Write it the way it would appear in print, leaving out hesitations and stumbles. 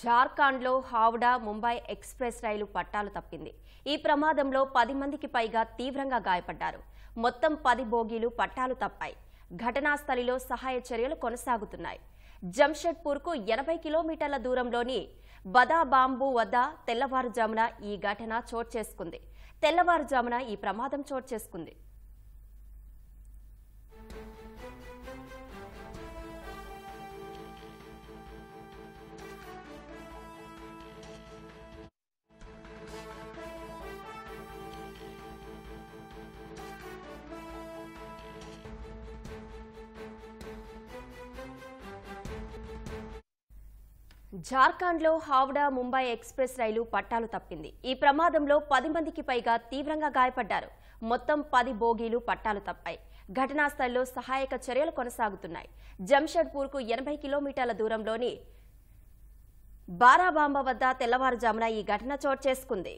జార్ఖండ్లో హావ్డా ముంబై ఎక్స్ప్రెస్ రైలు పట్టాలు తప్పింది. ఈ ప్రమాదంలో 10 మందికి పైగా తీవ్రంగా గాయపడ్డారు. మొత్తం 10 బోగీలు పట్టాలు తప్పాయి. ఘటనా స్థలిలో సహాయ చర్యలు కొనసాగుతున్నాయి. జంషెడ్పూర్కు 80 కిలోమీటర్ల దూరంలోని బదాబాంబు వద్ద తెల్లవారుజామున ఈ ఘటన చోటు చేసుకుంది. తెల్లవారుజామున ఈ ప్రమాదం చోటు చేసుకుంది. జార్ఖండ్లో హావ్డా ముంబై ఎక్స్ప్రెస్ రైలు పట్టాలు తప్పింది. ఈ ప్రమాదంలో 10 మందికి పైగా తీవ్రంగా గాయపడ్డారు. మొత్తం 10 బోగీలు పట్టాలు తప్పాయి. ఘటనా స్థలిలో సహాయక చర్యలు కొనసాగుతున్నాయి. జంషెడ్పూర్కు 80 కిలోమీటర్ల దూరంలోని బారాబాంబ వద్ద తెల్లవారుజామున ఈ ఘటన చోటు చేసుకుంది.